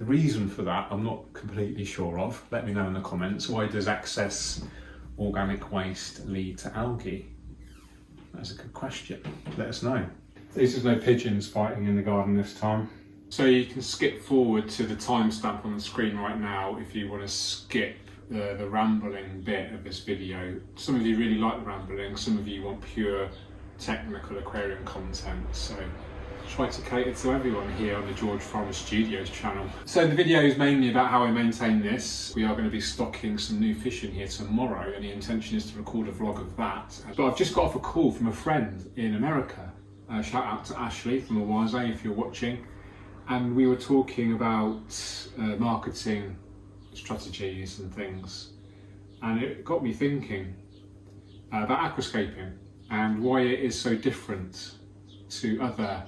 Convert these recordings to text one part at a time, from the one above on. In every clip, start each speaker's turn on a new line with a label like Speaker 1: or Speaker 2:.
Speaker 1: The reason for that I'm not completely sure of. Let me know in the comments. Why does excess organic waste lead to algae? That's a good question. Let us know. There's no pigeons fighting in the garden this time. So you can skip forward to the timestamp on the screen right now if you want to skip the rambling bit of this video. Some of you really like the rambling, some of you want pure technical aquarium content, so try to cater to everyone here on the George Farmer Studios channel. So the video is mainly about how I maintain this. We are going to be stocking some new fish in here tomorrow, and the intention is to record a vlog of that. But I've just got off a call from a friend in America. Shout out to Ashley from Aquascape if you're watching. And we were talking about marketing strategies and things. And it got me thinking about aquascaping and why it is so different to other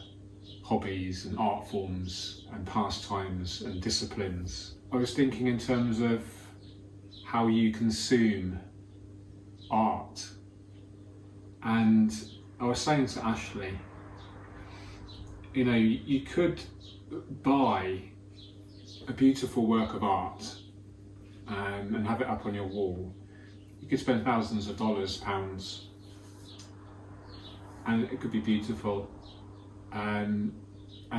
Speaker 1: hobbies and art forms and pastimes and disciplines. I was thinking in terms of how you consume art, and I was saying to Ashley, you know, you could buy a beautiful work of art and have it up on your wall. You could spend thousands of dollars, pounds, and it could be beautiful. And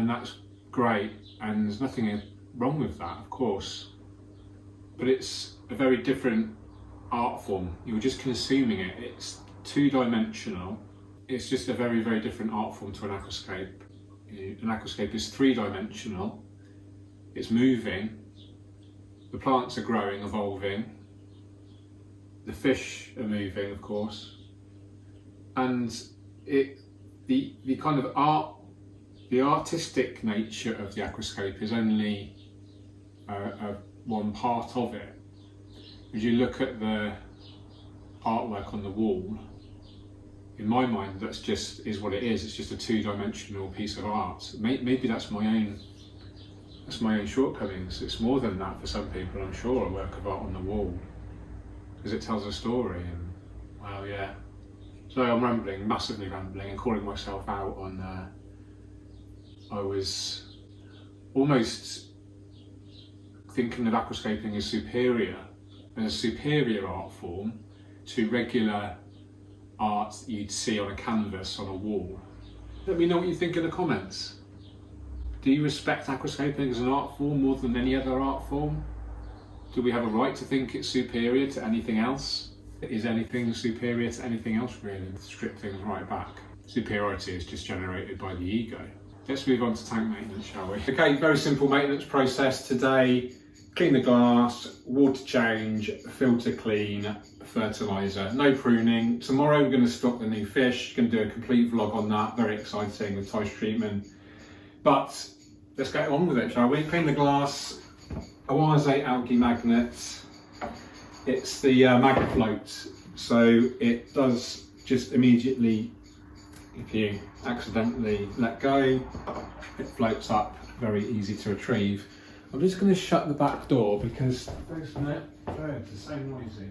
Speaker 1: that's great, and there's nothing wrong with that, of course, but it's a very different art form. You're just consuming it. It's two-dimensional. It's just a very, very different art form to an aquascape. An aquascape is three-dimensional. It's moving. The plants are growing, evolving. The fish are moving, of course, and the kind of art. The artistic nature of the aquascape is only one part of it. As you look at the artwork on the wall, in my mind, that's just is what it is. It's just a two-dimensional piece of art. Maybe that's my own shortcomings. It's more than that for some people, I'm sure. A work of art on the wall, because it tells a story. And wow, yeah. So I'm rambling, massively rambling, and calling myself out on. I was almost thinking of aquascaping as a superior art form to regular art that you'd see on a canvas on a wall. Let me know what you think in the comments. Do you respect aquascaping as an art form more than any other art form? Do we have a right to think it's superior to anything else? Is anything superior to anything else, really? Strip things right back. Superiority is just generated by the ego. Let's move on to tank maintenance, shall we? Okay, very simple maintenance process today. Clean the glass, water change, filter clean, fertiliser. No pruning. Tomorrow we're going to stock the new fish. Going to do a complete vlog on that. Very exciting with Tice treatment. But let's get on with it, shall we? Clean the glass. Aquascape algae magnet. It's the magnet float. So it does just immediately, if you accidentally let go, it floats up, very easy to retrieve. I'm just going to shut the back door because those birds are so noisy.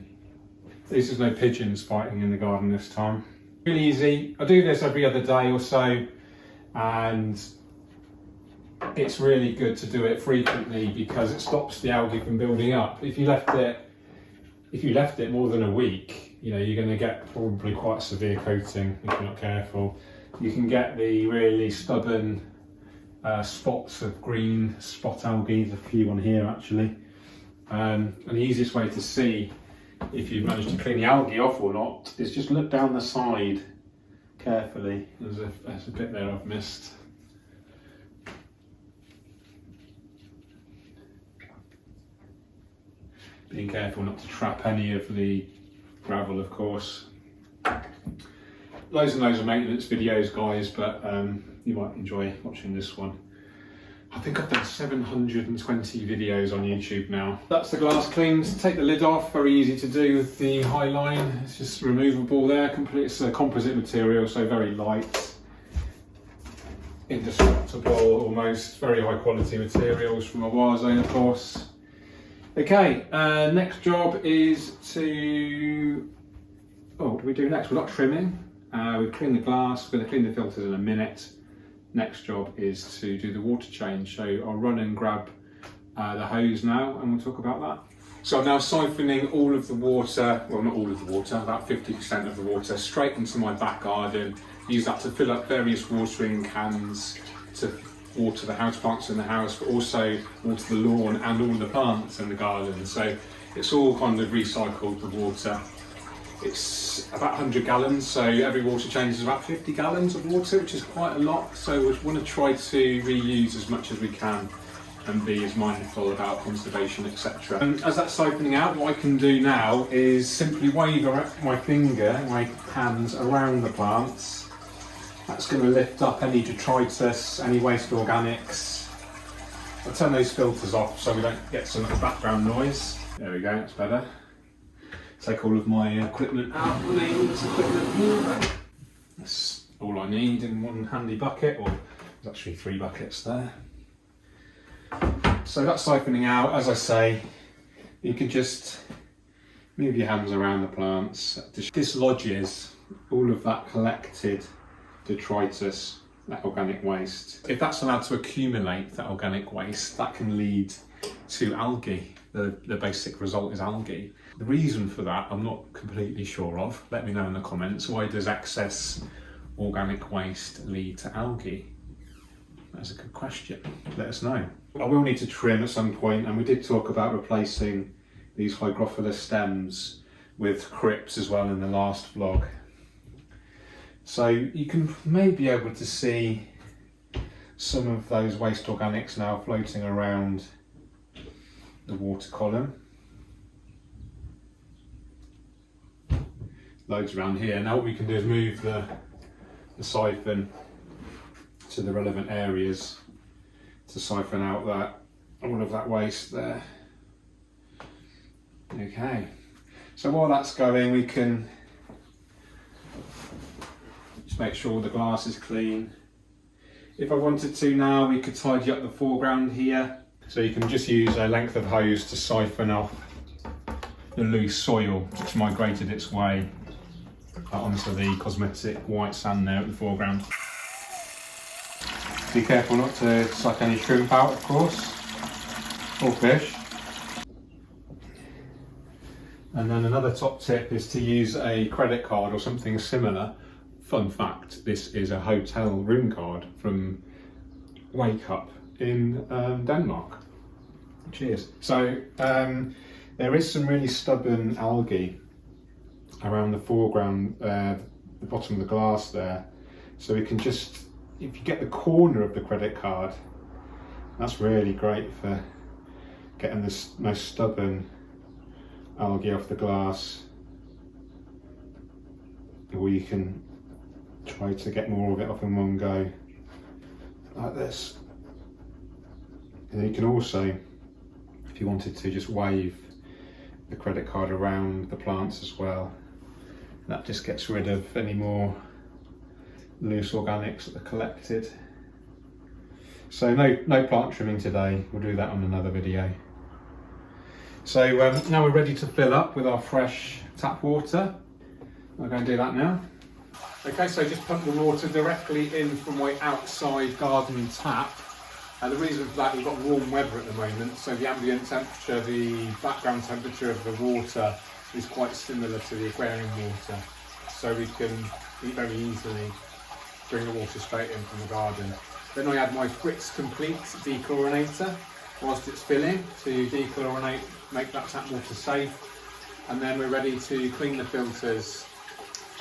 Speaker 1: There's no pigeons fighting in the garden this time. Really easy. I do this every other day or so, and it's really good to do it frequently because it stops the algae from building up. If you left it more than a week, you know, you're going to get probably quite severe coating if you're not careful. You can get the really stubborn spots of green spot algae. There's a few on here actually. And the easiest way to see if you've managed to clean the algae off or not is just look down the side carefully. There's a bit there I've missed. Being careful not to trap any of the gravel, of course. Loads and loads of maintenance videos, guys, but you might enjoy watching this one. I think I've done 720 videos on YouTube now. That's the glass cleaned. Take the lid off, very easy to do with the high line. It's just removable there, it's a composite material, so very light, indestructible almost, very high quality materials from Aquascape, of course. Okay, next job is to, what do we do next? We're not trimming. We've cleaned the glass, we're going to clean the filters in a minute. Next job is to do the water change. So I'll run and grab the hose now, and we'll talk about that. So I'm now siphoning all of the water, well not all of the water, about 50% of the water, straight into my back garden. Use that to fill up various watering cans to water the houseplants in the house, but also water the lawn and all the plants in the garden. So it's all kind of recycled, the water. It's about 100 gallons, so every water change is about 50 gallons of water, which is quite a lot. So we want to try to reuse as much as we can and be as mindful about conservation, etc. And as that's siphoning out, what I can do now is simply wave my finger, my hands around the plants. That's going to lift up any detritus, any waste organics. I'll turn those filters off so we don't get some background noise. There we go, that's better. Take all of my equipment out, this equipment here. That's all I need in one handy bucket, or there's actually 3 buckets there. So that's siphoning out. As I say, you can just move your hands around the plants. It dislodges all of that collected detritus, that organic waste. If that's allowed to accumulate, that organic waste, that can lead to algae. The basic result is algae. The reason for that, I'm not completely sure of. Let me know in the comments. Why does excess organic waste lead to algae? That's a good question. Let us know. I will need to trim at some point, and we did talk about replacing these hygrophila stems with crypts as well in the last vlog. So you can maybe be able to see some of those waste organics now floating around the water column. Loads around here. Now what we can do is move the siphon to the relevant areas to siphon out all of that waste there. Okay, so while that's going, we can just make sure the glass is clean. If I wanted to now, we could tidy up the foreground here. So you can just use a length of hose to siphon off the loose soil which migrated its way onto the cosmetic white sand there at the foreground. Be careful not to suck any shrimp out, of course, or fish. And then another top tip is to use a credit card or something similar. Fun fact, this is a hotel room card from Wake Up in Denmark. Cheers. So there is some really stubborn algae around the foreground, the bottom of the glass there. So we can just, if you get the corner of the credit card, that's really great for getting this most stubborn algae off the glass. Or you can try to get more of it off in one go, like this. And you can also, if you wanted to, just wave the credit card around the plants as well. That just gets rid of any more loose organics that are collected. So no plant trimming today, we'll do that on another video. So now we're ready to fill up with our fresh tap water. We're going to do that now. Okay, so just pump the water directly in from my outside garden tap. And the reason for that, we've got warm weather at the moment, so the ambient temperature, the background temperature of the water is quite similar to the aquarium water. So we can very easily bring the water straight in from the garden. Then I add my Fritz Complete dechlorinator whilst it's filling to dechlorinate, make that tap water safe. And then we're ready to clean the filters,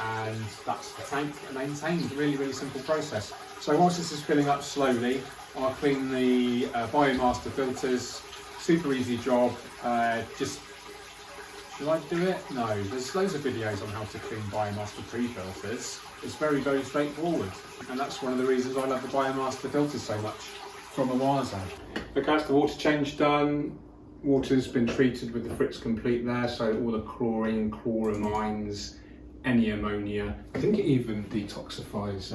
Speaker 1: and that's the tank maintained. Really, really simple process. So whilst this is filling up slowly, I'll clean the Biomaster filters. Super easy job. Should I do it? No, there's loads of videos on how to clean Biomaster pre-filters. It's very, very straightforward. And that's one of the reasons I love the Biomaster filters so much from Awaza. Okay, that's the water change done. Water's been treated with the Fritz Complete there, so all the chlorine, chloramines, any ammonia. I think it even detoxifies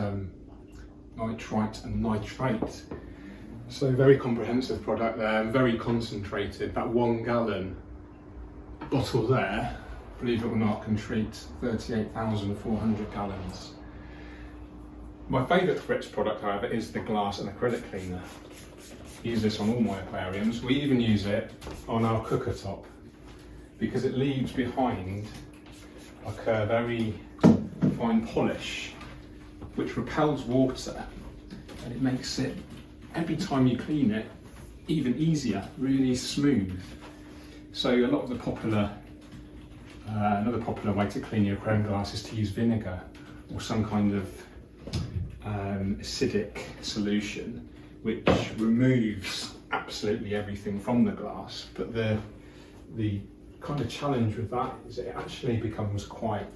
Speaker 1: nitrite and nitrate. So very comprehensive product there, very concentrated. That 1 gallon bottle there, believe it or not, can treat 38,400 gallons. My favourite Fritz product, however, is the glass and acrylic cleaner. use this on all my aquariums. We even use it on our cooker top because it leaves behind like a very fine polish which repels water, and it makes it, every time you clean it, even easier, really smooth. So a lot of the popular, another popular way to clean your aquarium glass is to use vinegar or some kind of acidic solution which removes absolutely everything from the glass. But the kind of challenge with that is it actually becomes quite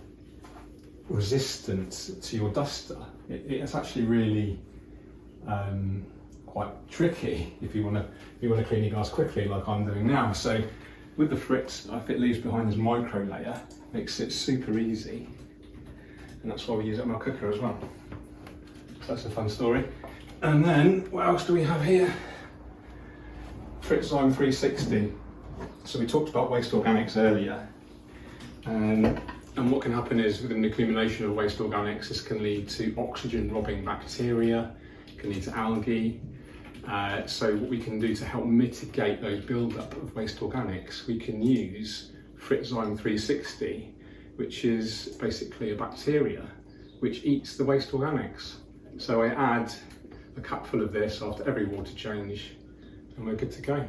Speaker 1: resistant to your duster. It's actually really quite tricky if you want to clean your glass quickly, like I'm doing now. So with the Fritz stuff, it leaves behind this micro layer, makes it super easy, and that's why we use it on our cooker as well. So that's a fun story. And then what else do we have here? Fritz Zyme 360. So we talked about waste organics earlier, and what can happen is with an accumulation of waste organics, this can lead to oxygen robbing bacteria, it can lead to algae. So what we can do to help mitigate those build-up of waste organics, we can use Fritz Zyme 360, which is basically a bacteria which eats the waste organics. So I add a cupful of this after every water change and we're good to go.